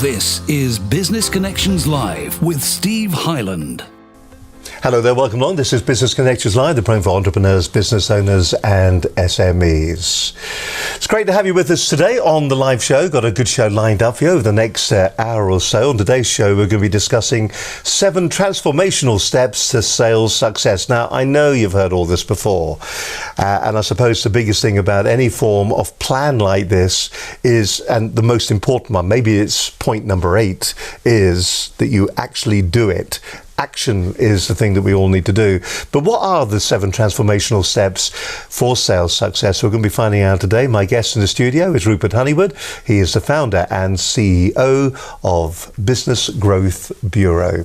This is Business Connections Live with Steve Hyland. Hello there, welcome along. This is Business Connections Live, the program for entrepreneurs, business owners and SMEs. It's great to have you with us today on the live show. Got a good show lined up for you over the next hour or so. On today's show, we're going to be discussing 7 transformational steps to sales success. Now, I know you've heard all this before, and I suppose the biggest thing about any form of plan like this is, and the most important one, maybe it's point number 8, is that you actually do it. Action is the thing that we all need to do. But what are the 7 transformational steps for sales success? We're going to be finding out today. My guest in the studio is Rupert Honywood. He is the founder and CEO of Business Growth Bureau.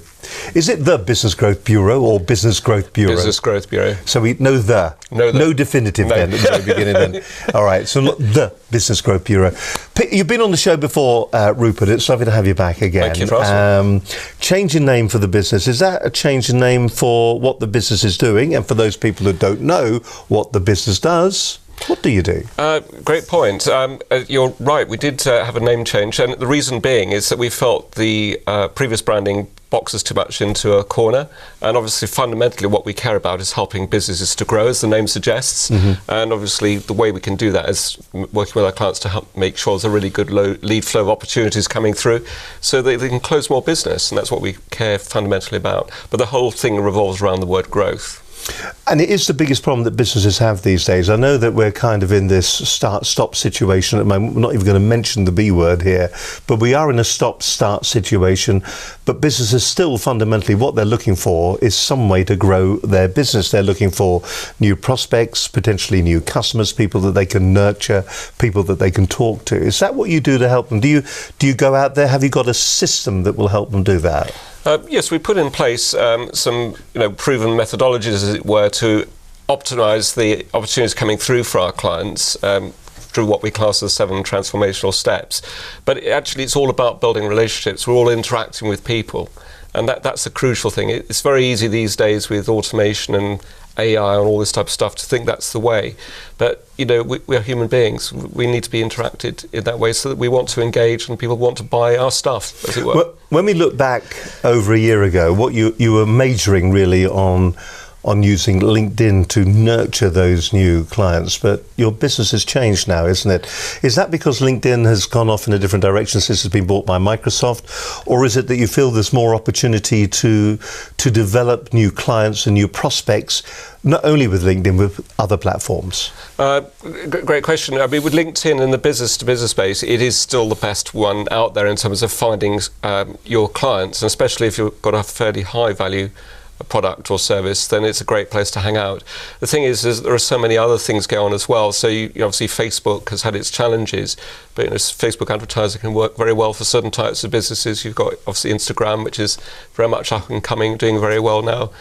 Is it the Business Growth Bureau or Business Growth Bureau? Business Growth Bureau. So we know the. No definitive then at the very beginning then. All right, so the Business Growth Bureau. You've been on the show before, Rupert. It's lovely to have you back again. Thank you for asking. Change in name for the business. Is that a change in name for what the business is doing? And for those people who don't know what the business does, what do you do? Great point. You're right, we did have a name change, and the reason being is that we felt the previous branding boxes too much into a corner, and obviously fundamentally what we care about is helping businesses to grow, as the name suggests, and obviously the way we can do that is working with our clients to help make sure there's a really good lead flow of opportunities coming through so that they can close more business, and that's what we care fundamentally about. But the whole thing revolves around the word growth. And it is the biggest problem that businesses have these days. I know that we're kind of in this start-stop situation at the moment. We're not even going to mention the B word here, but we are in a stop-start situation. But businesses still fundamentally what they're looking for is some way to grow their business. They're looking for new prospects, potentially new customers, people that they can nurture, people that they can talk to. Is that what you do to help them? Do you go out there? Have you got a system that will help them do that? Yes, we put in place some proven methodologies, as it were, to optimise the opportunities coming through for our clients through what we class as 7 transformational steps. But actually it's all about building relationships. We're all interacting with people, and that's the crucial thing. It's very easy these days with automation and AI and all this type of stuff to think that's the way, but we are human beings. We need to be interacted in that way so that we want to engage and people want to buy our stuff, as it were. Well, when we look back over a year ago, what you were majoring really on using LinkedIn to nurture those new clients, but your business has changed now, isn't it? Is that because LinkedIn has gone off in a different direction since it's been bought by Microsoft, or is it that you feel there's more opportunity to develop new clients and new prospects, not only with LinkedIn, with other platforms? Great question. I mean, with LinkedIn in the business-to-business space, it is still the best one out there in terms of finding your clients, and especially if you've got a fairly high value product or service, then it's a great place to hang out. The thing is there are so many other things going on as well. So you obviously Facebook has had its challenges, but Facebook advertising can work very well for certain types of businesses. You've got obviously Instagram, which is very much up and coming, doing very well now.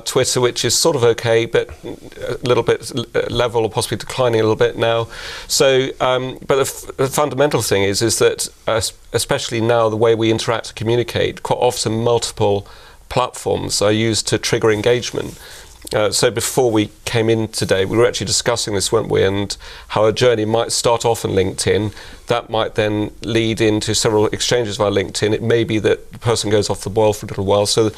Twitter, which is sort of okay, but a little bit level or possibly declining a little bit now. So, but the fundamental thing is that especially now the way we interact and communicate, quite often multiple platforms are used to trigger engagement. So before we came in today, we were actually discussing this, weren't we, and how a journey might start off on LinkedIn. That might then lead into several exchanges via LinkedIn. It may be that the person goes off the boil for a little while, so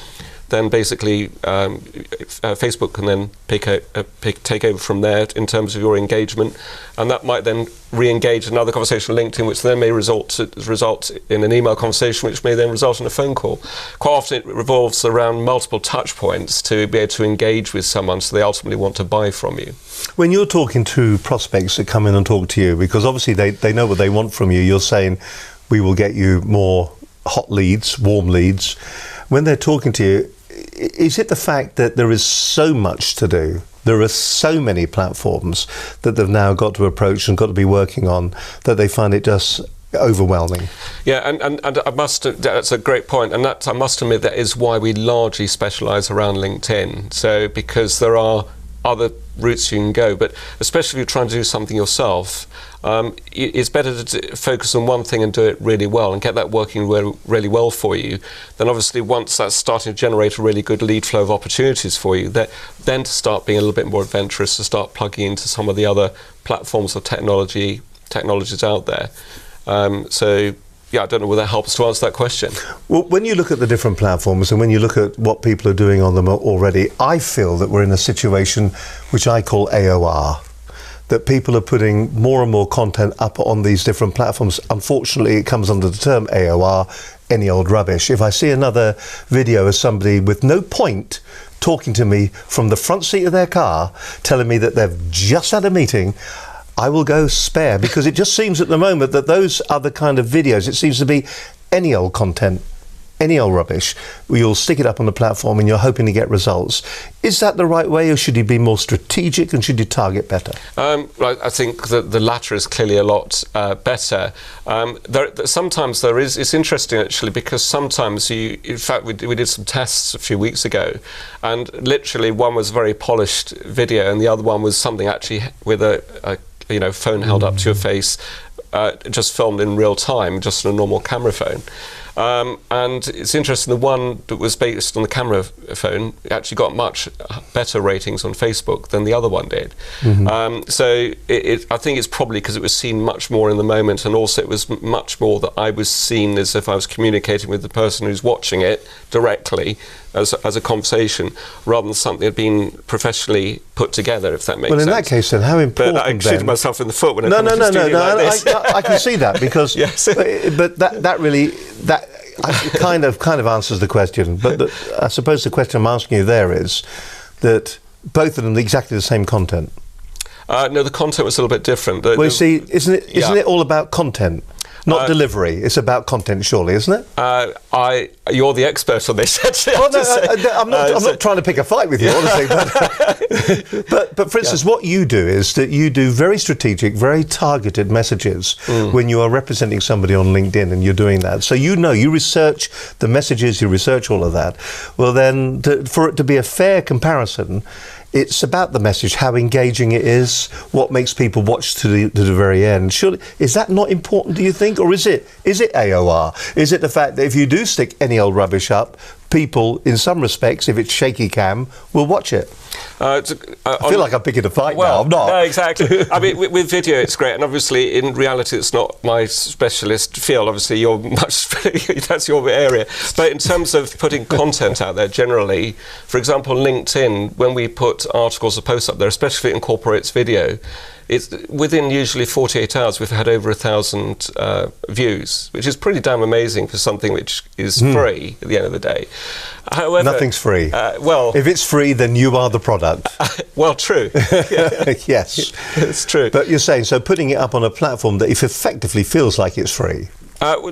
then basically Facebook can then take over from there in terms of your engagement, and that might then re-engage another conversation on LinkedIn, which then may result in an email conversation, which may then result in a phone call. Quite often it revolves around multiple touch points to be able to engage with someone so they ultimately want to buy from you. When you're talking to prospects that come in and talk to you, because obviously they know what they want from you, you're saying we will get you more hot leads, warm leads. When they're talking to you, is it the fact that there is so much to do? There are so many platforms that they've now got to approach and got to be working on that they find it just overwhelming. Yeah, and that's a great point, and I must admit that is why we largely specialise around LinkedIn. So because there are other routes you can go, but especially if you're trying to do something yourself, it's better to focus on one thing and do it really well and get that working really well for you. Then obviously once that's starting to generate a really good lead flow of opportunities for you, then to start being a little bit more adventurous, to start plugging into some of the other platforms or technologies out there. So yeah, I don't know whether that helps to answer that question. Well, when you look at the different platforms and when you look at what people are doing on them already, I feel that we're in a situation which I call AOR. That people are putting more and more content up on these different platforms. Unfortunately, it comes under the term AOR, any old rubbish. If I see another video of somebody with no point talking to me from the front seat of their car, telling me that they've just had a meeting, I will go spare, because it just seems at the moment that those other kind of videos, it seems to be any old content, any old rubbish. You'll stick it up on the platform and you're hoping to get results. Is that the right way, or should you be more strategic and should you target better? I think that the latter is clearly a lot better. Sometimes there is, it's interesting actually, because sometimes in fact we did some tests a few weeks ago, and literally one was a very polished video and the other one was something actually with a phone held up to your face, just filmed in real time, just on a normal camera phone. And it's interesting, the one that was based on the camera phone actually got much better ratings on Facebook than the other one did. So I think it's probably because it was seen much more in the moment, and also it was much more that I was seen as if I was communicating with the person who's watching it directly as a conversation, rather than something that had been professionally put together, if that makes sense. Well, in that case then, how important but I shooted myself in the foot when I No, I can see that, because yes. but that kind of answers the question. But I suppose the question I'm asking you there is that both of them are exactly the same content. No, the content was a little bit different. Well, you see, isn't it all about content? Not delivery. It's about content, surely, isn't it? You're the expert on this, actually. Well, I'm not trying to pick a fight with you, honestly. But for instance, what you do is that you do very strategic, very targeted messages when you are representing somebody on LinkedIn, and you're doing that. So you research the messages, you research all of that. Well, then, for it to be a fair comparison, it's about the message, how engaging it is, what makes people watch to the very end. Surely, is that not important, do you think? Or is it AOR? Is it the fact that if you do stick any old rubbish up, people, in some respects, if it's shaky cam, will watch it? I feel like I'm picking a fight now. I'm not. No, exactly. I mean, with video, it's great, and obviously, in reality, it's not my specialist field. Obviously, that's your area. But in terms of putting content out there, generally, for example, LinkedIn, when we put articles or posts up there, especially if it incorporates video, it's within usually 48 hours we've had over 1,000 views, which is pretty damn amazing for something which is free at the end of the day. However, nothing's free. Well, if it's free, then you are the product. Well, true. Yes, it's true. But you're saying, so putting it up on a platform that if effectively feels like it's free.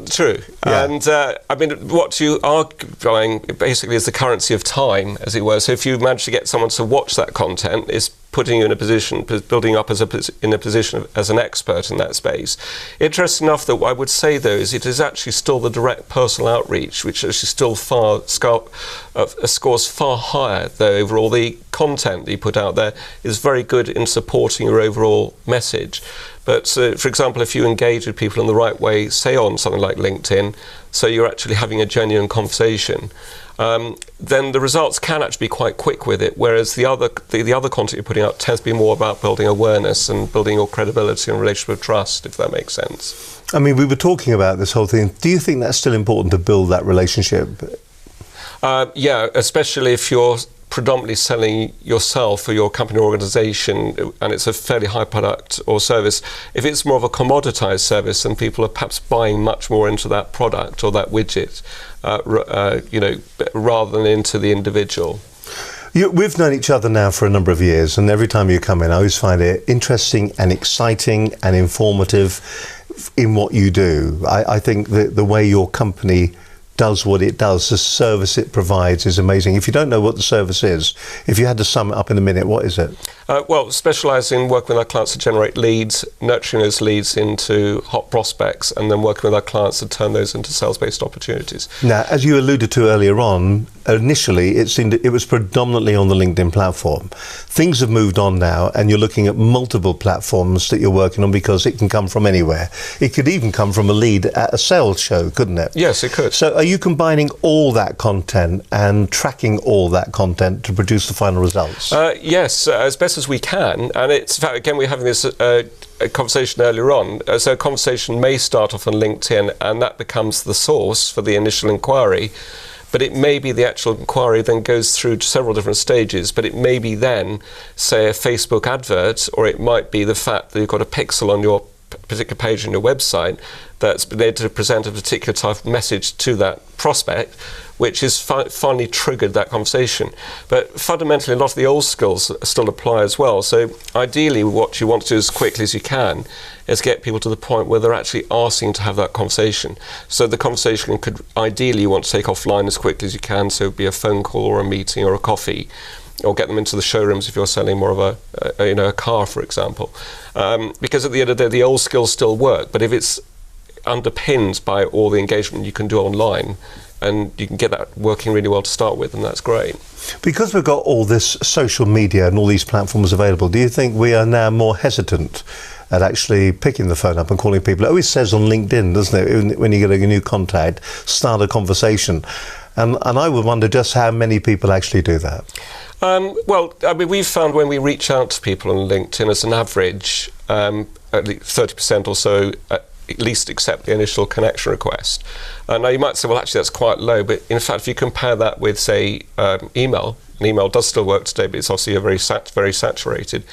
True. Yeah. And I mean, what you are going basically is the currency of time, as it were. So if you manage to get someone to watch that content, it's putting you in a position, building up in a position as an expert in that space. Interesting enough, that what I would say though is it is actually still the direct personal outreach, which actually still scores far higher though overall. The content that you put out there is very good in supporting your overall message. But for example, if you engage with people in the right way, say on something like LinkedIn, so you're actually having a genuine conversation, then the results can actually be quite quick with it, whereas the other content you're putting out tends to be more about building awareness and building your credibility and relationship of trust, if that makes sense. I mean, we were talking about this whole thing. Do you think that's still important to build that relationship? Yeah, especially if you're predominantly selling yourself or your company or organisation, and it's a fairly high product or service. If it's more of a commoditized service, and people are perhaps buying much more into that product or that widget, rather than into the individual. We've known each other now for a number of years, and every time you come in, I always find it interesting and exciting and informative in what you do. I think that the way your company does what it does, the service it provides is amazing. If you don't know what the service is, if you had to sum it up in a minute, what is it? Well, specialise in working with our clients to generate leads, nurturing those leads into hot prospects, and then working with our clients to turn those into sales-based opportunities. Now, as you alluded to earlier on, initially it was predominantly on the LinkedIn platform. Things have moved on now, and you're looking at multiple platforms that you're working on, because it can come from anywhere. It could even come from a lead at a sales show, couldn't it? Yes, it could. So are you combining all that content and tracking all that content to produce the final results? Yes, as best as we can. And it's, in fact, again, we're having this a conversation earlier on. So a conversation may start off on LinkedIn, and that becomes the source for the initial inquiry. But it may be the actual inquiry then goes through several different stages, but it may be then, say, a Facebook advert, or it might be the fact that you've got a pixel on your particular page on your website that's been able to present a particular type of message to that prospect, which has finally triggered that conversation. But fundamentally, a lot of the old skills still apply as well. So ideally, what you want to do as quickly as you can is get people to the point where they're actually asking to have that conversation. So the conversation could ideally you want to take offline as quickly as you can, so it'd be a phone call or a meeting or a coffee, or get them into the showrooms if you're selling more of a car, for example. Because at the end of the day, the old skills still work, but if it's underpinned by all the engagement you can do online, and you can get that working really well to start with, and that's great. Because we've got all this social media and all these platforms available, do you think we are now more hesitant at actually picking the phone up and calling people? It always says on LinkedIn, doesn't it, when you get a new contact, start a conversation. And I would wonder just how many people actually do that. Well, I mean, we've found when we reach out to people on LinkedIn, as an average, at least 30% or so at least accept the initial connection request. Now you might say, well, actually that's quite low, but in fact, if you compare that with, say, email, and email does still work today, but it's obviously very saturated.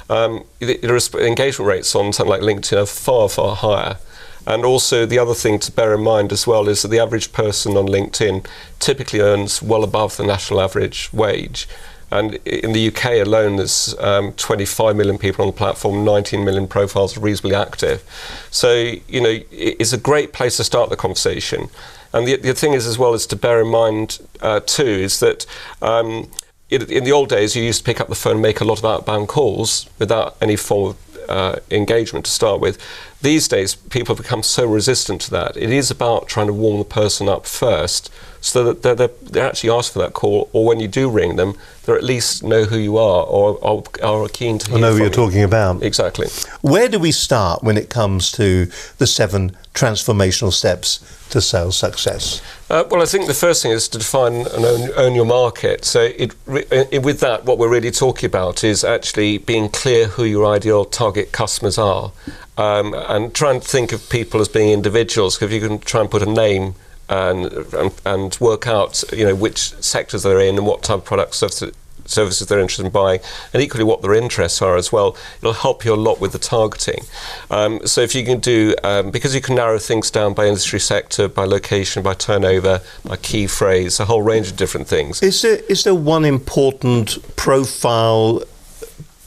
The engagement rates on something like LinkedIn are far, far higher. And also the other thing to bear in mind as well is that the average person on LinkedIn typically earns well above the national average wage. And in the UK alone, there's 25 million people on the platform, 19 million profiles are reasonably active. So, you know, it's a great place to start the conversation. And the thing is, as well, is to bear in mind, too, is that in the old days, you used to pick up the phone and make a lot of outbound calls without any form of engagement to start with. These days, people have become so resistant to that. It is about trying to warm the person up first, so that they're actually asked for that call, or when you do ring them, they at least know who you are, or are keen to hear I know from what you're you. talking about. Exactly. Where do we start when it comes to the 7 transformational steps to sales success? Well, I think the first thing is to define and own your market. So with that, what we're really talking about is actually being clear who your ideal target customers are, and try and think of people as being individuals. Because if you can try and put a name and work out, you know, which sectors they're in and what type of products, services they're interested in buying, and equally what their interests are as well, it'll help you a lot with the targeting. So if you can do, because you can narrow things down by industry sector, by location, by turnover, by key phrase, a whole range of different things. Is there one important profile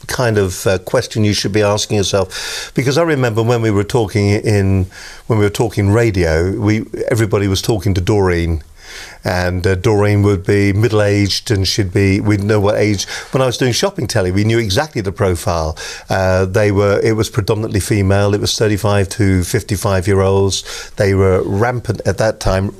kind of question you should be asking yourself? Because I remember when we were talking radio, everybody was talking to Doreen, and Doreen would be middle-aged, and we'd know what age. When I was doing shopping telly, we knew exactly the profile. It was predominantly female. It was 35 to 55-year-olds. They were rampant at that time,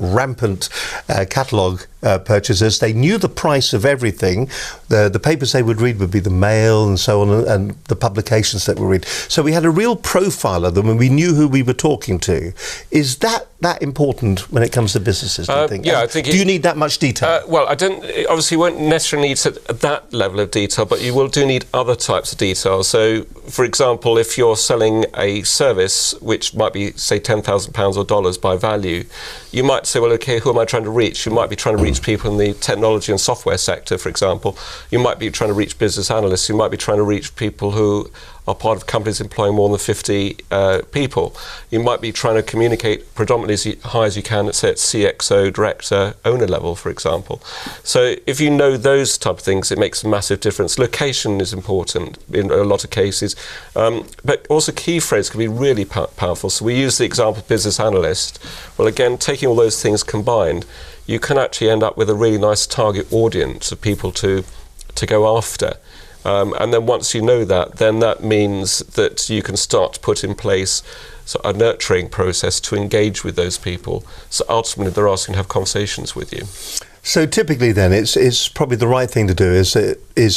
catalogue purchasers. They knew the price of everything. The papers they would read would be the Mail and so on, and the publications that we read. So we had a real profile of them, and we knew who we were talking to. Is that important when it comes to businesses, do you think? Yeah, I think. Do you need that much detail? Well, I don't. Obviously, you won't necessarily need that level of detail, but you will need other types of detail. So, for example, if you're selling a service which might be, say, £10,000 or dollars by value, you might say, well, okay, who am I trying to reach? You might be trying to reach people in the technology and software sector, for example. You might be trying to reach business analysts. You might be trying to reach people who are part of companies employing more than 50 people. You might be trying to communicate predominantly as high as you can at, say, at CXO, director, owner level, for example. So if you know those type of things, it makes a massive difference. Location is important in a lot of cases, but also key phrase can be really powerful. So we use the example of business analyst. Well, again, taking all those things combined, you can actually end up with a really nice target audience of people to go after. And then once you know that, then that means that you can start to put in place a nurturing process to engage with those people. So ultimately, they're asking to have conversations with you. So typically then, it's probably the right thing to do is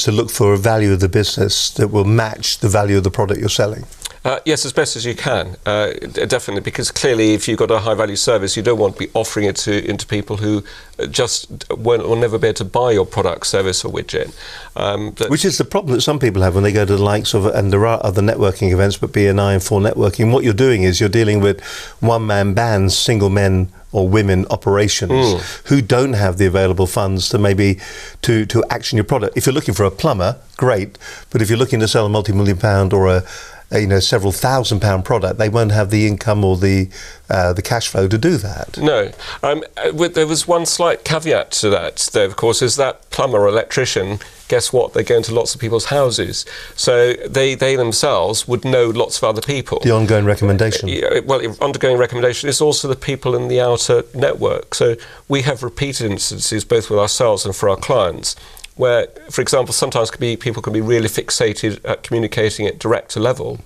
to look for a value of the business that will match the value of the product you're selling. Yes, as best as you can, definitely, because clearly if you've got a high-value service, you don't want to be offering it into people who just will never be able to buy your product, service or widget. Which is the problem that some people have when they go to the likes of, and there are other networking events, but BNI and for networking, what you're doing is you're dealing with one-man bands, single men or women operations who don't have the available funds to maybe to action your product. If you're looking for a plumber, great, but if you're looking to sell a multi-million pound or a several £1,000 product, they won't have the income or the cash flow to do that. No. There was one slight caveat to that, though, of course, is that plumber or electrician, guess what? They go into lots of people's houses. So they themselves would know lots of other people. The ongoing recommendation. Well, ongoing recommendation is also the people in the outer network. So we have repeated instances, both with ourselves and for our clients, where, for example, sometimes people can be really fixated at communicating at director level.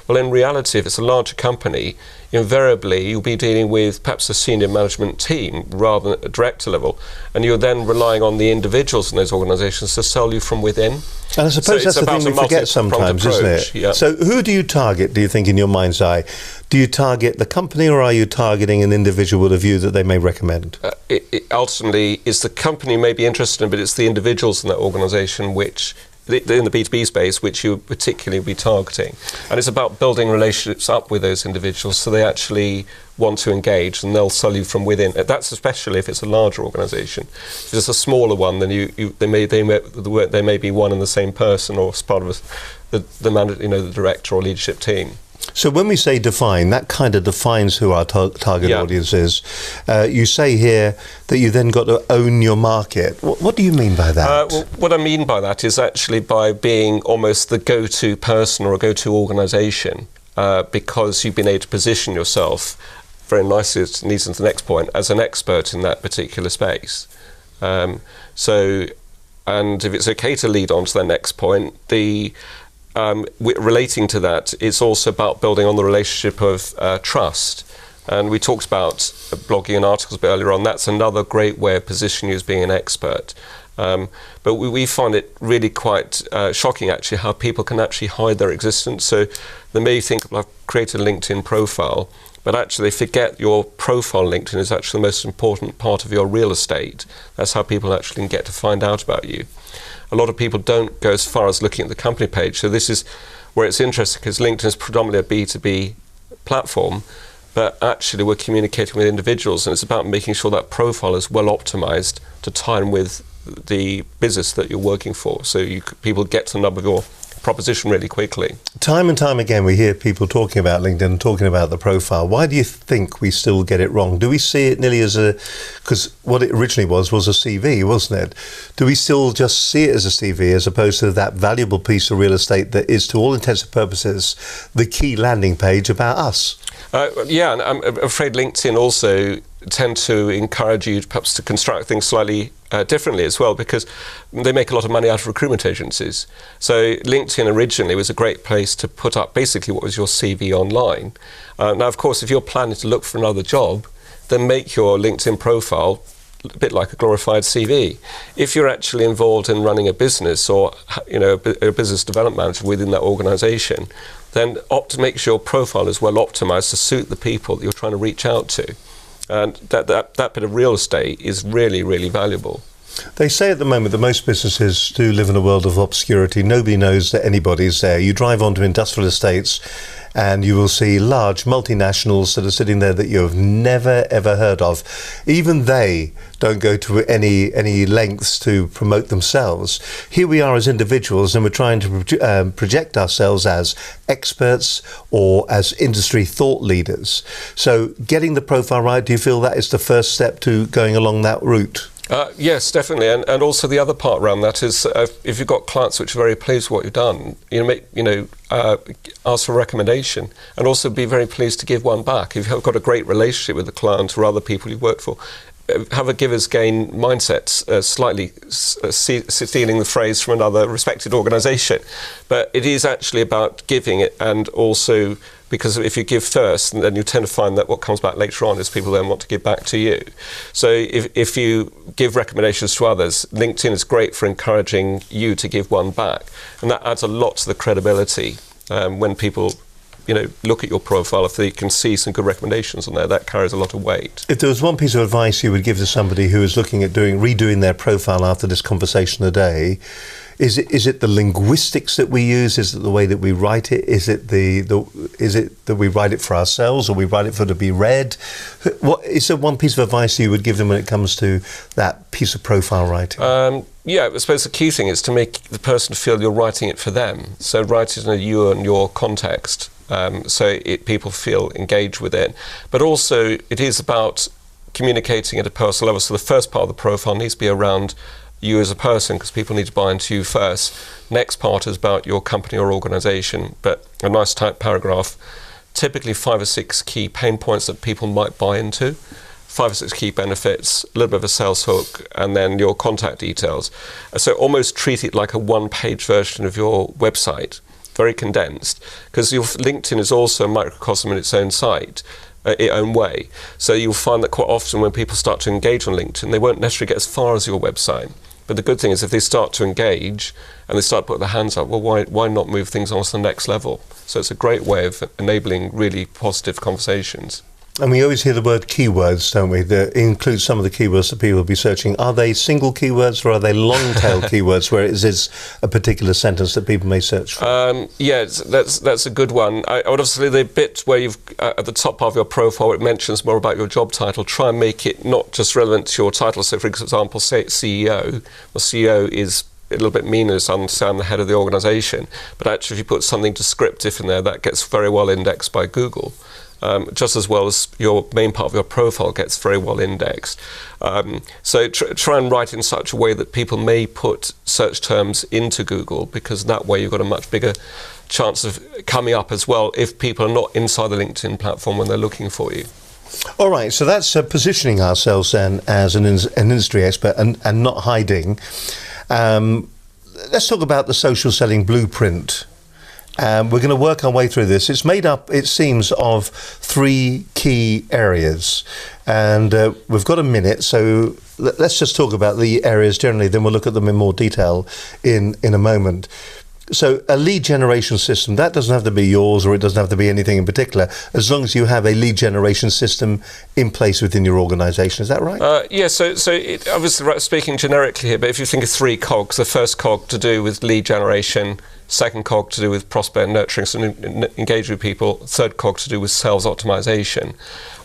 Well, in reality, if it's a larger company, invariably you'll be dealing with perhaps a senior management team rather than a director level, and you're then relying on the individuals in those organisations to sell you from within. And I suppose that's the thing we forget sometimes, isn't it? Yeah. So who do you target, do you think, in your mind's eye? Do you target the company, or are you targeting an individual with a view that they may recommend? It ultimately is the company may be interested in, but it's the individuals in that organisation which, in the B2B space, which you particularly be targeting. And it's about building relationships up with those individuals so they actually want to engage and they'll sell you from within. That's especially if it's a larger organisation. If it's a smaller one, then they may be one and the same person or as part of the director or leadership team. So when we say define, that kind of defines who our target audience is. You say here that you then got to own your market. What do you mean by that? Well, what I mean by that is actually by being almost the go-to person or a go-to organisation, because you've been able to position yourself very nicely, it leads into the next point, as an expert in that particular space. And if it's okay to lead on to the next point, relating to that, it's also about building on the relationship of trust. And we talked about blogging and articles a bit earlier on. That's another great way of positioning you as being an expert. But we find it really quite shocking, actually, how people can actually hide their existence. So they may think, well, I've created a LinkedIn profile, but actually they forget your profile on LinkedIn is actually the most important part of your real estate. That's how people actually can get to find out about you. A lot of people don't go as far as looking at the company page. So this is where it's interesting, because LinkedIn is predominantly a B2B platform, but actually we're communicating with individuals, and it's about making sure that profile is well optimized to time with the business that you're working for. So people get to the nub of your proposition really quickly. Time and time again we hear people talking about LinkedIn, talking about the profile. Why do you think we still get it wrong? Do we see it nearly as because what it originally was a CV, wasn't it? Do we still just see it as a CV as opposed to that valuable piece of real estate that is, to all intents and purposes, the key landing page about us? Yeah, and I'm afraid LinkedIn also tend to encourage you perhaps to construct things slightly differently as well, because they make a lot of money out of recruitment agencies. So LinkedIn originally was a great place to put up basically what was your CV online. Now, of course, if you're planning to look for another job, then make your LinkedIn profile a bit like a glorified CV. If you're actually involved in running a business or a business development manager within that organisation, then opt to make sure your profile is well optimised to suit the people that you're trying to reach out to. And that bit of real estate is really, really valuable. They say at the moment that most businesses do live in a world of obscurity. Nobody knows that anybody's there. You drive onto industrial estates and you will see large multinationals that are sitting there that you have never ever heard of. Even they don't go to any lengths to promote themselves. Here we are as individuals, and we're trying to project ourselves as experts or as industry thought leaders. So getting the profile right, do you feel that is the first step to going along that route? Yes, definitely, and also the other part around that is if you've got clients which are very pleased with what you've done, ask for a recommendation, and also be very pleased to give one back. If you've got a great relationship with the client or other people you've worked for, have a giver's gain mindset, slightly stealing the phrase from another respected organisation, but it is actually about giving it, and also because if you give first, then you tend to find that what comes back later on is people then want to give back to you. So if you give recommendations to others, LinkedIn is great for encouraging you to give one back, and that adds a lot to the credibility when people look at your profile, if they can see some good recommendations on there, that carries a lot of weight. If there was one piece of advice you would give to somebody who is looking at redoing their profile after this conversation today, is it the linguistics that we use? Is it the way that we write it? Is it is it that we write it for ourselves, or we write it for it to be read? What is there one piece of advice you would give them when it comes to that piece of profile writing? Yeah, I suppose the key thing is to make the person feel you're writing it for them. So write it in a you and your context, so people feel engaged with it. But also, it is about communicating at a personal level. So the first part of the profile needs to be around you as a person, because people need to buy into you first. Next part is about your company or organisation, but a nice tight paragraph, typically 5 or 6 key pain points that people might buy into, 5 or 6 key benefits, a little bit of a sales hook, and then your contact details. So almost treat it like a one-page version of your website, very condensed, because your LinkedIn is also a microcosm in its own site, its own way. So you'll find that quite often when people start to engage on LinkedIn, they won't necessarily get as far as your website. But the good thing is if they start to engage and they start putting their hands up, well, why not move things on to the next level? So it's a great way of enabling really positive conversations. And we always hear the word keywords, don't we? That includes some of the keywords that people will be searching. Are they single keywords, or are they long-tail keywords where it is a particular sentence that people may search for? Yeah, that's a good one. I would obviously, the bit where you've at the top of your profile where it mentions more about your job title, try and make it not just relevant to your title. So, for example, say it's CEO. Well, CEO is a little bit meaningless. I'm the head of the organisation. But actually, if you put something descriptive in there, that gets very well indexed by Google. Just as well as your main part of your profile gets very well indexed. So try and write in such a way that people may put search terms into Google, because that way you've got a much bigger chance of coming up as well if people are not inside the LinkedIn platform when they're looking for you. All right, so that's positioning ourselves then as an industry expert and not hiding. Let's talk about the social selling blueprint. We're going to work our way through this. It's made up, it seems, of 3 key areas. And we've got a minute, so let's just talk about the areas generally, then we'll look at them in more detail in a moment. So a lead generation system, that doesn't have to be yours, or it doesn't have to be anything in particular, as long as you have a lead generation system in place within your organisation. Is that right? Yeah, so it, obviously speaking generically here, but if you think of 3 cogs, the first cog to do with lead generation, second cog to do with prospect nurturing, so engage with people, third cog to do with sales optimization.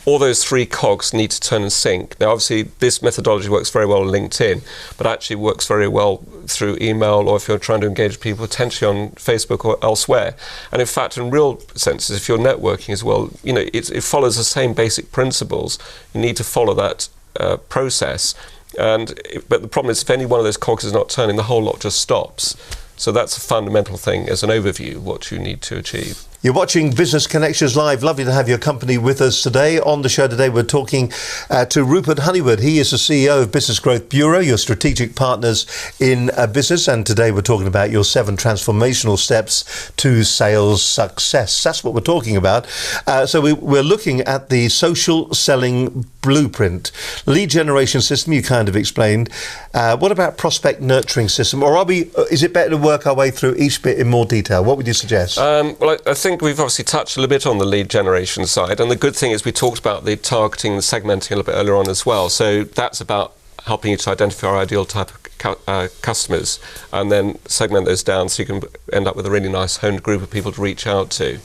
All those 3 cogs need to turn and sync. Now, obviously, this methodology works very well on LinkedIn, but actually works very well through email, or if you're trying to engage people potentially on Facebook or elsewhere. And in fact, in real senses, if you're networking as well, it follows the same basic principles. You need to follow that process. But the problem is, if any one of those cogs is not turning, the whole lot just stops. So that's a fundamental thing as an overview, what you need to achieve. You're watching Business Connections Live. Lovely to have your company with us today. On the show today, we're talking to Rupert Honywood. He is the CEO of Biz-Growth Bureau, your strategic partners in business. And today we're talking about your 7 transformational steps to sales success. That's what we're talking about. So we're looking at the social selling blueprint. Lead generation system, you kind of explained. What about prospect nurturing system? Or is it better to work our way through each bit in more detail? What would you suggest? Well, I think we've obviously touched a little bit on the lead generation side, and the good thing is we talked about the targeting, the segmenting a little bit earlier on as well. So that's about helping you to identify our ideal type of customers and then segment those down so you can end up with a really nice honed group of people to reach out to.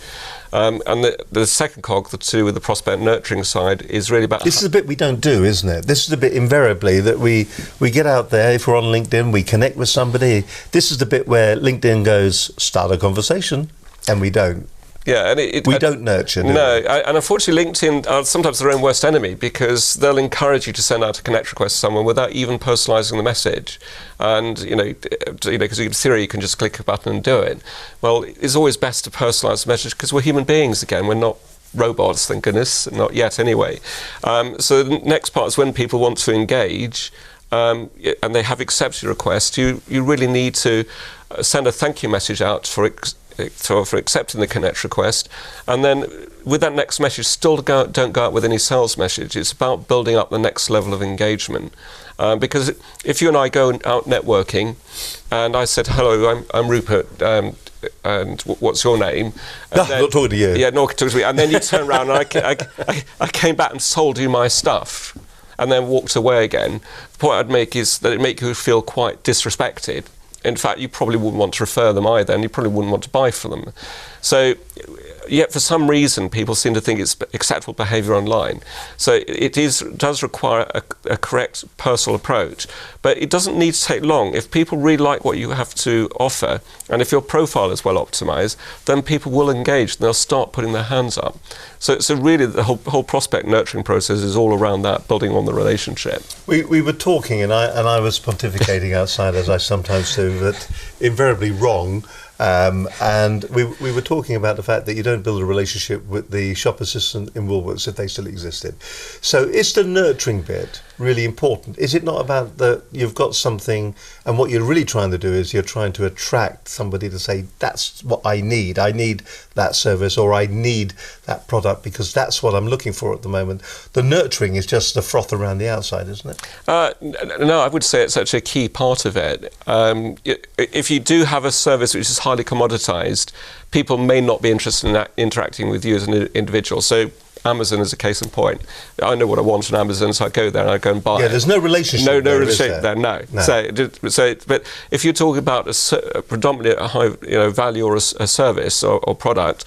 And the second cog, to do with the prospect nurturing side, is really about... This is the bit we don't do, isn't it? This is the bit invariably that we get out there. If we're on LinkedIn, we connect with somebody. This is the bit where LinkedIn goes, start a conversation, and we don't. Yeah, and we don't nurture. And unfortunately, LinkedIn are sometimes their own worst enemy, because they'll encourage you to send out a connect request to someone without even personalising the message. And because in theory you can just click a button and do it. Well, it's always best to personalise the message, because we're human beings again. We're not robots, thank goodness, not yet anyway. So the next part is when people want to engage. And they have accepted your request, you really need to send a thank you message out for accepting the connect request, and then with that next message, still don't go out with any sales message. It's about building up the next level of engagement. Because if you and I go out networking, and I said, hello, I'm Rupert, what's your name? No, I'm not talking to you. Yeah, not talking to me. And then you turn around and I came back and sold you my stuff and then walked away again. The point I'd make is that it make you feel quite disrespected. In fact, you probably wouldn't want to refer them either, and you probably wouldn't want to buy from them. So, yet for some reason, people seem to think it's acceptable behaviour online. So it does require a correct personal approach, but it doesn't need to take long. If people really like what you have to offer, and if your profile is well optimised, then people will engage, and they'll start putting their hands up. So really, the whole prospect nurturing process is all around that, building on the relationship. We were talking, and I was pontificating outside, as I sometimes do, that invariably wrong. And we were talking about the fact that you don't build a relationship with the shop assistant in Woolworths if they still existed. So is the nurturing bit really important? Is it not about that you've got something, and what you're really trying to do is you're trying to attract somebody to say, that's what I need that service, or I need that product because that's what I'm looking for at the moment. The nurturing is just the froth around the outside, isn't it? No, I would say it's actually a key part of it. If you do have a service which is highly commoditized, people may not be interested in interacting with you as an individual. So Amazon is a case in point. I know what I want on Amazon, so I go there and I go and buy it. Yeah, there's no relationship. No relationship there. No. So, but if you're talking about predominantly a high value or a service or product,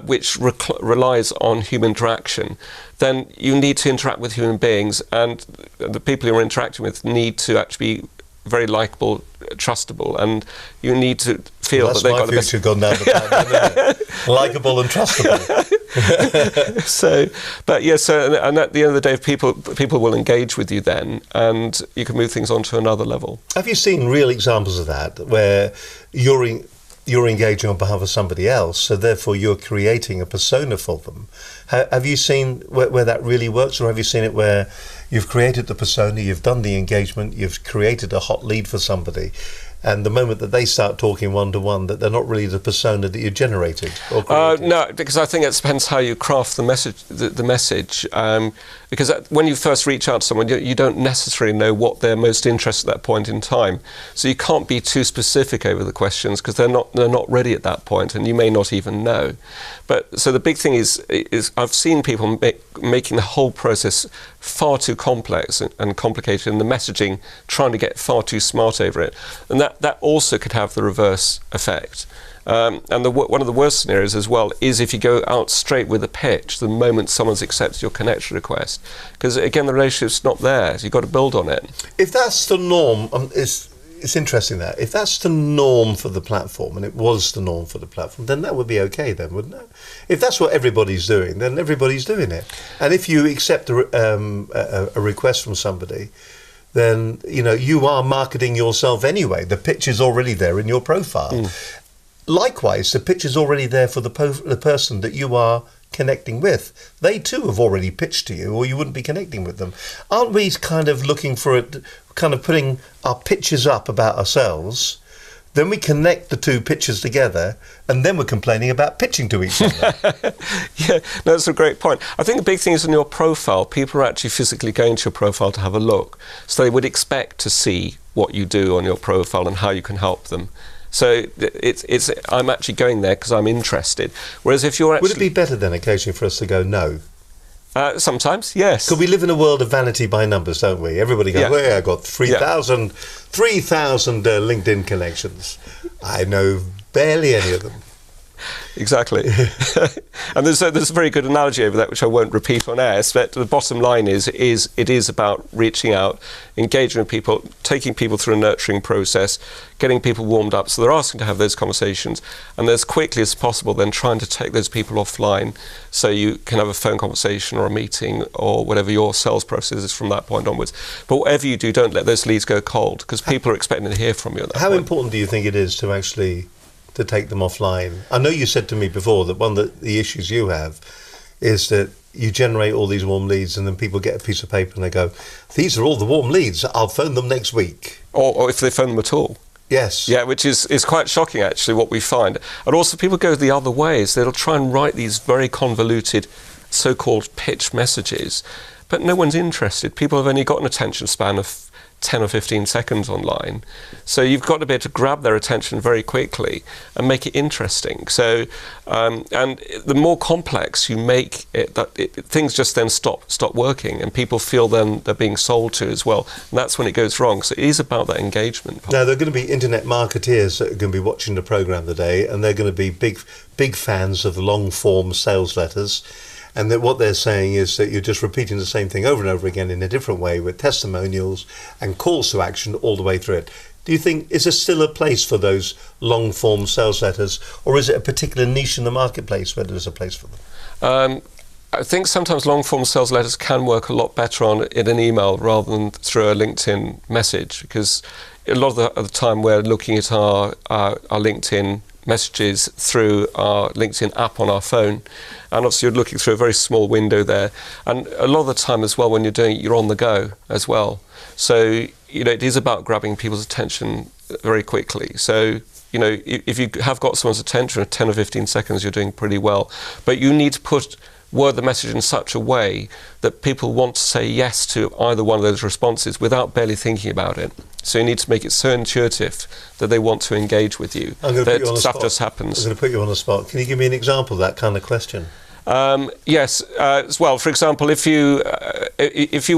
which relies on human interaction, then you need to interact with human beings, and the people you're interacting with need to actually be very likeable, trustable, and you need to feel that they've got the best. That's my future gone down the path, isn't it? Likeable and trustable. And at the end of the day, if people will engage with you then, and you can move things on to another level. Have you seen real examples of that, where you're engaging on behalf of somebody else, so therefore you're creating a persona for them? Have you seen where that really works, or have you seen it where you've created the persona, you've done the engagement, you've created a hot lead for somebody, and the moment that they start talking one-to-one, that they're not really the persona that you're generating? No, because I think it depends how you craft the message. Because when you first reach out to someone, you don't necessarily know what they're most interested at that point in time. So you can't be too specific over the questions, because they're not ready at that point, and you may not even know. But so the big thing is I've seen people making the whole process far too complex and complicated, and the messaging trying to get far too smart over it, and that also could have the reverse effect. And one of the worst scenarios as well is if you go out straight with a pitch the moment someone's accepted your connection request, because again the relationship's not there, so you've got to build on it. If that's the norm, it's interesting that if that's the norm for the platform, and it was the norm for the platform, then that would be okay then, wouldn't it? If that's what everybody's doing, then everybody's doing it. And if you accept a request from somebody, then you are marketing yourself anyway. The pitch is already there in your profile. Likewise, the pitch is already there for the person that you are connecting with. They too have already pitched to you, or you wouldn't be connecting with them. Aren't we kind of looking for it, kind of putting our pitches up about ourselves, then we connect the two pitches together, and then we're complaining about pitching to each other? Yeah, no, that's a great point. I think the big thing is in your profile, people are actually physically going to your profile to have a look. So they would expect to see what you do on your profile and how you can help them. So I'm actually going there because I'm interested. Whereas if you're actually... Would it be better then occasionally for us to go no? Sometimes, yes. Because we live in a world of vanity by numbers, don't we? Everybody goes, well, I've got 3,000 LinkedIn connections. I know barely any of them. Exactly. And there's a very good analogy over that, which I won't repeat on air, but the bottom line is it is about reaching out, engaging with people, taking people through a nurturing process, getting people warmed up, so they're asking to have those conversations, and as quickly as possible then trying to take those people offline so you can have a phone conversation or a meeting or whatever your sales process is from that point onwards. But whatever you do, don't let those leads go cold, because people are expecting to hear from you at that point. How important do you think it is to actually to take them offline? I know you said to me before that one of the issues you have is that you generate all these warm leads, and then people get a piece of paper and they go, these are all the warm leads, I'll phone them next week. Or if they phone them at all. Yes. Yeah, which is quite shocking actually, what we find. And also people go the other ways. They'll try and write these very convoluted so-called pitch messages, but no one's interested. People have only got an attention span of 10 or 15 seconds online. So you've got to be able to grab their attention very quickly and make it interesting. So, and the more complex you make it, things just then stop working, and people feel then they're being sold to as well. And that's when it goes wrong. So it is about that engagement part. Now, there are going to be internet marketeers that are going to be watching the programme today, and they're going to be big fans of long-form sales letters. And that what they're saying is that you're just repeating the same thing over and over again in a different way, with testimonials and calls to action all the way through it. Do you think, is there still a place for those long-form sales letters, or is it a particular niche in the marketplace where there's a place for them? I think sometimes long-form sales letters can work a lot better in an email rather than through a LinkedIn message, because a lot of the time we're looking at our LinkedIn messages through our LinkedIn app on our phone, and obviously you're looking through a very small window there, and a lot of the time as well when you're doing it, you're on the go as well. So it is about grabbing people's attention very quickly. So if you have got someone's attention for 10 or 15 seconds, you're doing pretty well, but you need to word the message in such a way that people want to say yes to either one of those responses without barely thinking about it. So you need to make it so intuitive that they want to engage with you. That stuff just happens. I'm going to put you on the spot. Can you give me an example of that kind of question? Yes. Well, for example, if you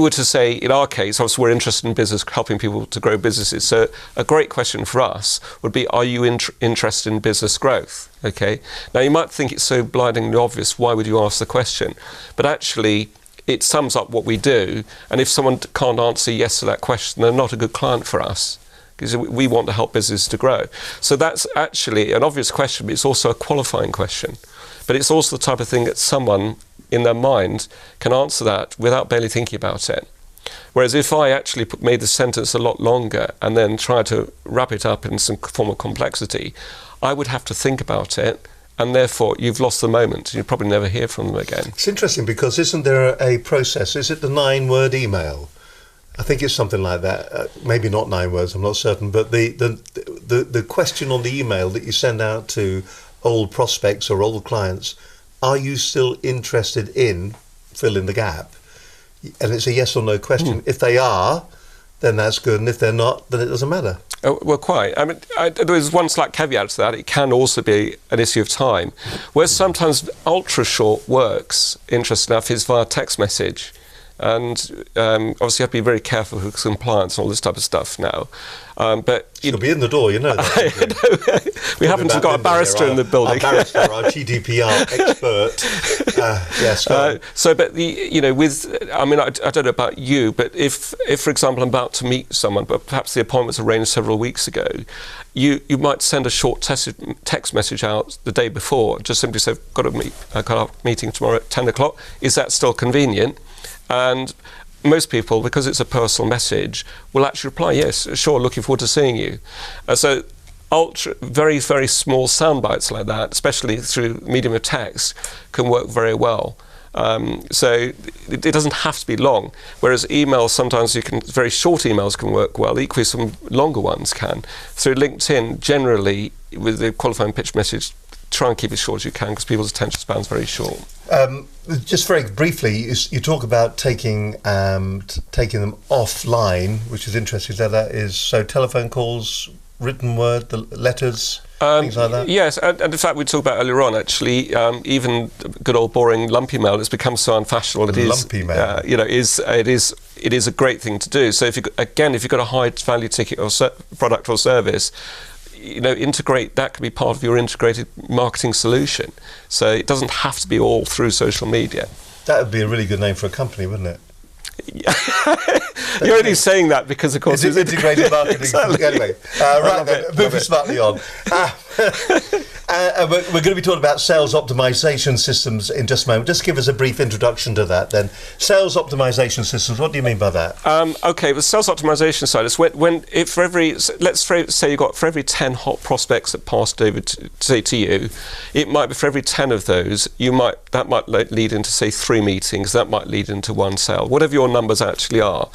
were to say, in our case, obviously we're interested in business, helping people to grow businesses. So a great question for us would be, are you interested in business growth? Okay. Now you might think it's so blindingly obvious. Why would you ask the question? But actually, it sums up what we do. And if someone can't answer yes to that question, they're not a good client for us, because we want to help businesses to grow. So that's actually an obvious question, but it's also a qualifying question. But it's also the type of thing that someone in their mind can answer that without barely thinking about it. Whereas if I actually made the sentence a lot longer and then tried to wrap it up in some form of complexity, I would have to think about it, and therefore you've lost the moment and you'll probably never hear from them again. It's interesting, because isn't there a process? Is it the 9-word email? I think it's something like that. Maybe not 9 words, I'm not certain, but the question on the email that you send out to old prospects or old clients, are you still interested in fill in the gap? And it's a yes or no question. If they are, then that's good, and if they're not, then it doesn't matter. Oh, well, quite. I mean, there's one slight caveat to that. It can also be an issue of time, where sometimes ultra short works, interesting enough, is via text message. And obviously you have to be very careful with compliance and all this type of stuff now. But she'll be in the door, you know that. We haven't got a barrister in the building. Our barrister, our GDPR expert. Yes. So, but I don't know about you, but if for example I'm about to meet someone, but perhaps the appointment was arranged several weeks ago, you might send a short text message out the day before, just simply say, got a meeting tomorrow at 10 o'clock. Is that still convenient? And most people, because it's a personal message, will actually reply, yes, sure, looking forward to seeing you. So very, very small sound bites like that, especially through medium of text, can work very well. So it doesn't have to be long, whereas emails, sometimes very short emails can work well, equally some longer ones can. Through LinkedIn, generally, with the qualifying pitch message, try and keep it short as you can, because people's attention span is very short. Just very briefly, you talk about taking them offline, which is interesting. So that is, so telephone calls, written word, the letters, things like that? Yes, and in fact we talked about earlier on, actually, even good old boring lumpy mail has become so unfashionable. Lumpy mail. It is a great thing to do. So if you've got a high value ticket or product or service, integrate that, can be part of your integrated marketing solution. So it doesn't have to be all through social media. That would be a really good name for a company, wouldn't it? You're only saying that because, of course, it's integrated marketing. Exactly. Anyway, right then, moving smartly on. We're going to be talking about sales optimization systems in just a moment. Just give us a brief introduction to that then. Sales optimization systems, what do you mean by that? Okay, the sales optimization side is for every 10 hot prospects that passed over to you, it might be for every 10 of those, that might lead into, say, 3 meetings, that might lead into 1 sale, whatever your numbers actually are.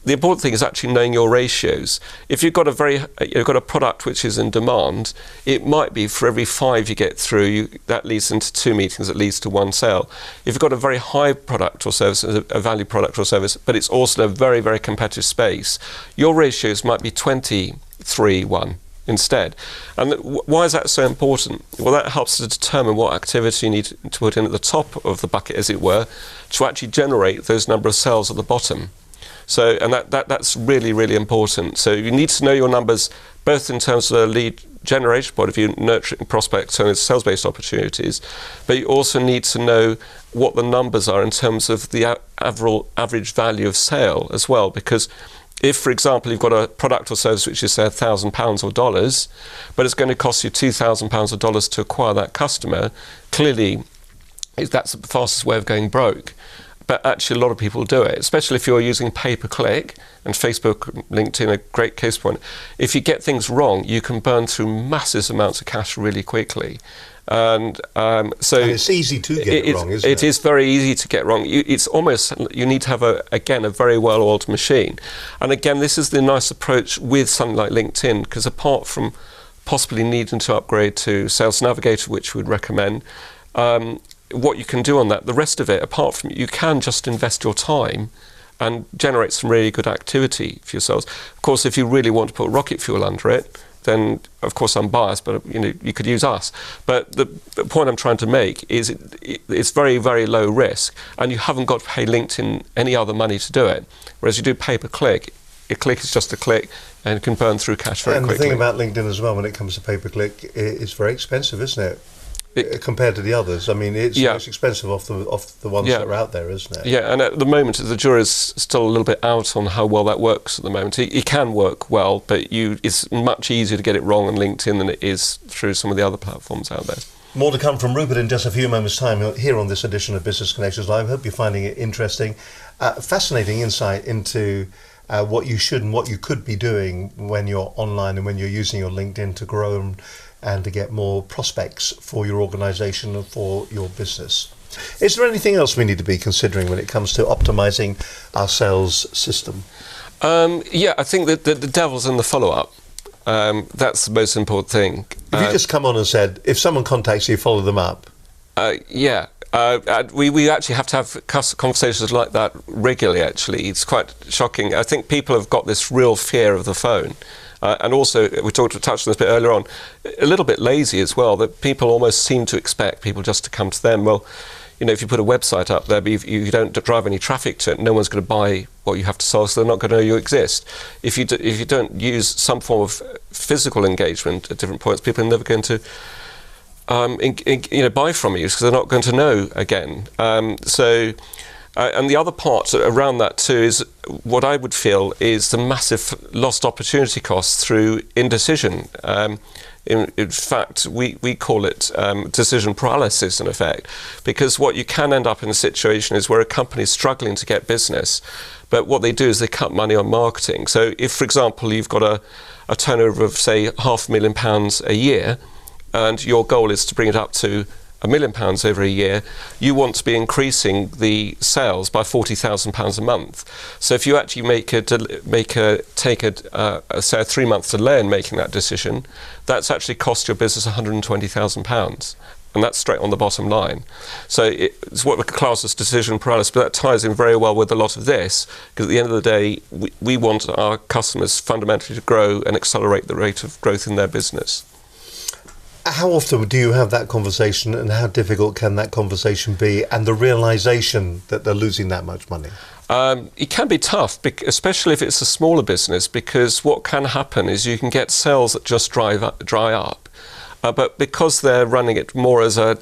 the important thing is actually knowing your ratios. If you've got a product which is in demand, it might be for every 5 you get through, that leads into 2 meetings, that leads to 1 sale. If you've got a very high product or service, a value product or service, but it's also a very, very competitive space, your ratios might be 23:1 instead. And why is that so important? Well, that helps to determine what activity you need to put in at the top of the bucket, as it were, to actually generate those number of sales at the bottom. So, and that's really, really important. So you need to know your numbers, both in terms of the lead generation point of view, nurturing prospects and sales-based opportunities, but you also need to know what the numbers are in terms of the average value of sale as well. Because if, for example, you've got a product or service which is, say, £1,000 or dollars, but it's going to cost you £2,000 or dollars to acquire that customer, clearly that's the fastest way of going broke. But actually, a lot of people do it, especially if you're using pay-per-click, and Facebook, LinkedIn, a great case point. If you get things wrong, you can burn through massive amounts of cash really quickly. And and it's easy to get it wrong, isn't it? It is very easy to get wrong. It's almost, you need to have, a very well-oiled machine. And again, this is the nice approach with something like LinkedIn, because apart from possibly needing to upgrade to Sales Navigator, which we'd recommend, what you can do on that, the rest of it, apart from, you can just invest your time and generate some really good activity for yourselves. Of course, if you really want to put rocket fuel under it, then of course I'm biased, but you could use us. But the point I'm trying to make is it's very, very low risk, and you haven't got to pay LinkedIn any other money to do it. Whereas you do pay-per-click, a click is just a click, and can burn through cash very quickly. And the thing about LinkedIn as well, when it comes to pay-per-click, it's very expensive, isn't it? Compared to the others. I mean, it's most expensive off the ones that are out there, isn't it? Yeah, and at the moment, the jury's still a little bit out on how well that works at the moment. It can work well, but it's much easier to get it wrong on LinkedIn than it is through some of the other platforms out there. More to come from Rupert in just a few moments' time here on this edition of Business Connections Live. I hope you're finding it interesting. Fascinating insight into what you should and what you could be doing when you're online and when you're using your LinkedIn to grow and to get more prospects for your organisation and for your business. Is there anything else we need to be considering when it comes to optimising our sales system? I think that the devil's in the follow-up. That's the most important thing. If you just come on and said, if someone contacts you, follow them up. We actually have to have conversations like that regularly, actually. It's quite shocking. I think people have got this real fear of the phone. And also, we touched on this a bit earlier on, a little bit lazy as well, that people almost seem to expect people just to come to them. Well, if you put a website up there, but you don't drive any traffic to it, no one's going to buy what you have to sell, so they're not going to know you exist. If you don't use some form of physical engagement at different points, people are never going to buy from you, because they're not going to know again. And the other part around that too is what I would feel is the massive lost opportunity costs through indecision. In fact, we call it decision paralysis, in effect, because what you can end up in a situation is where a company is struggling to get business, but what they do is they cut money on marketing. So if, for example, you've got a turnover of, say, £500,000 a year, and your goal is to bring it up to £1 million over a year, you want to be increasing the sales by £40,000 a month. So if you actually take a 3-month delay in making that decision, that's actually cost your business £120,000, and that's straight on the bottom line. So it's what we class as decision paralysis, but that ties in very well with a lot of this, because at the end of the day, we want our customers fundamentally to grow and accelerate the rate of growth in their business. How often do you have that conversation, and how difficult can that conversation be, and the realisation that they're losing that much money? It can be tough, especially if it's a smaller business, because what can happen is you can get sales that just dry up. But because they're running it more as a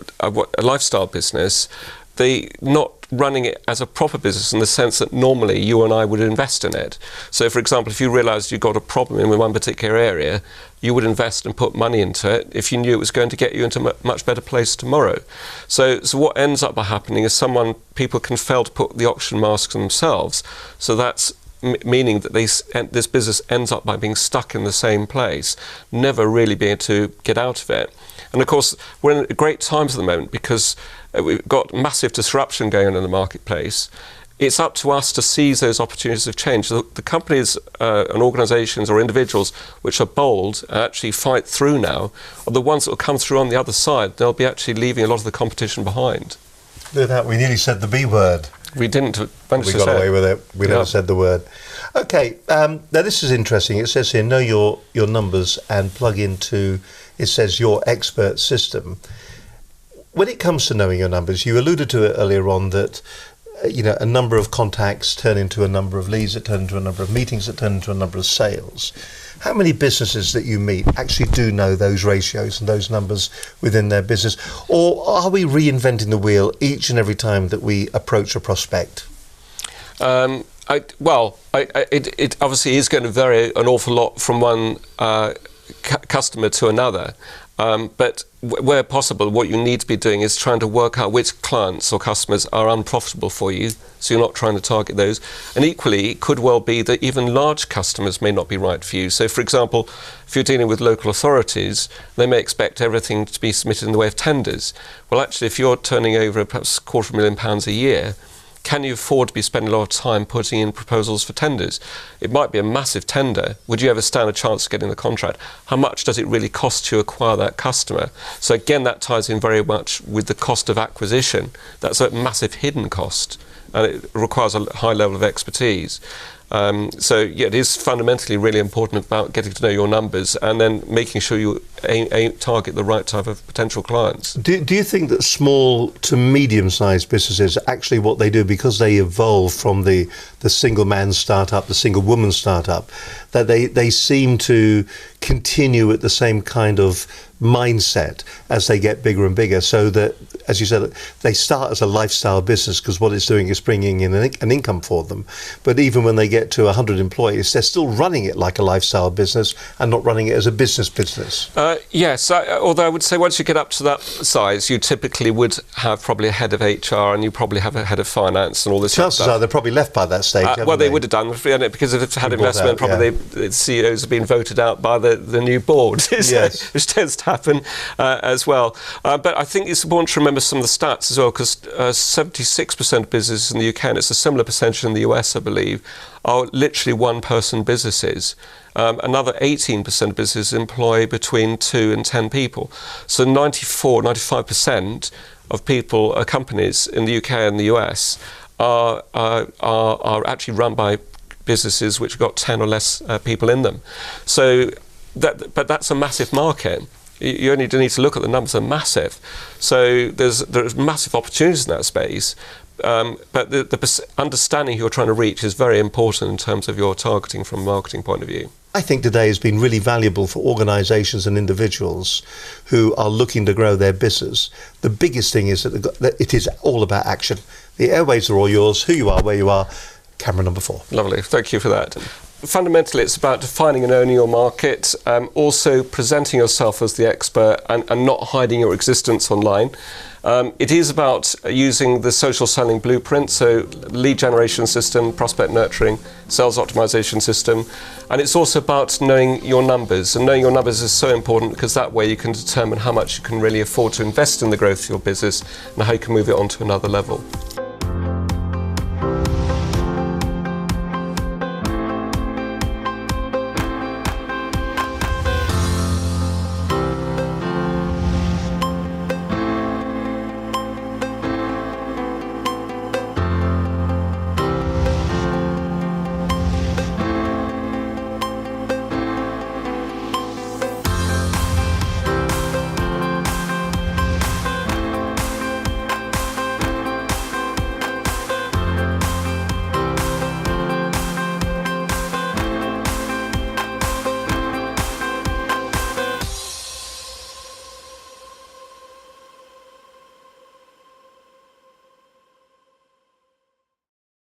lifestyle business, they're not running it as a proper business in the sense that normally you and I would invest in it. So, for example, if you realised you got a problem in one particular area, you would invest and put money into it if you knew it was going to get you into a much better place tomorrow. So what ends up by happening is people can fail to put the oxygen masks themselves. So that's meaning that this business ends up by being stuck in the same place, never really being able to get out of it. And of course, we're in great times at the moment because we've got massive disruption going on in the marketplace. it's up to us to seize those opportunities of change. The companies and organisations or individuals which are bold and actually fight through now are the ones that will come through on the other side. They'll be actually leaving a lot of the competition behind. Look at that, we nearly said the B word. We didn't manage to say it. We got away with it. We never said the word. Okay, now this is interesting. It says here, know your numbers and plug into, it says, your expert system. When it comes to knowing your numbers, you alluded to it earlier on that a number of contacts turn into a number of leads, that turn into a number of meetings, that turn into a number of sales. How many businesses that you meet actually do know those ratios and those numbers within their business? Or are we reinventing the wheel each and every time that we approach a prospect? It obviously is going to vary an awful lot from one customer to another. But where possible, what you need to be doing is trying to work out which clients or customers are unprofitable for you, so you're not trying to target those. And equally, it could well be that even large customers may not be right for you. So, for example, if you're dealing with local authorities, they may expect everything to be submitted in the way of tenders. Well, actually, if you're turning over perhaps £250,000 a year, can you afford to be spending a lot of time putting in proposals for tenders? It might be a massive tender. Would you ever stand a chance of getting the contract? How much does it really cost to acquire that customer? So again, that ties in very much with the cost of acquisition. That's a massive hidden cost, and it requires a high level of expertise. It is fundamentally really important about getting to know your numbers and then making sure you target the right type of potential clients. Do you think that small to medium-sized businesses, actually what they do, because they evolve from the single man startup, the single woman startup, that they seem to continue at the same kind of mindset as they get bigger and bigger, so that, as you said, they start as a lifestyle business because what it's doing is bringing in an income for them. But even when they get to 100 employees, they're still running it like a lifestyle business and not running it as a business. Yes, although I would say once you get up to that size, you typically would have probably a head of HR and you probably have a head of finance and all this Chances sort of stuff. are they're probably left by that stage, well, they would have done, because if they've had investment, probably the CEOs have been voted out by the new board, yes. Which tends to happen as well. But I think it's important to remember some of the stats as well, because 76% of businesses in the UK, and it's a similar percentage in the US, I believe, are literally one-person businesses. Another 18% of businesses employ between 2 and 10 people. So 95% of companies in the UK and the US are actually run by businesses which have got 10 or less people in them. So, but that's a massive market. You only need to look at the numbers; they're massive. So there's massive opportunities in that space. But the understanding who you're trying to reach is very important in terms of your targeting from a marketing point of view. I think today has been really valuable for organisations and individuals who are looking to grow their business. The biggest thing is that it is all about action. The airwaves are all yours, who you are, where you are. Camera number 4. Lovely, thank you for that. Fundamentally, it's about defining and owning your market, also presenting yourself as the expert and not hiding your existence online. It is about using the social selling blueprint, so lead generation system, prospect nurturing, sales optimization system, and it's also about knowing your numbers. And knowing your numbers is so important because that way you can determine how much you can really afford to invest in the growth of your business and how you can move it on to another level.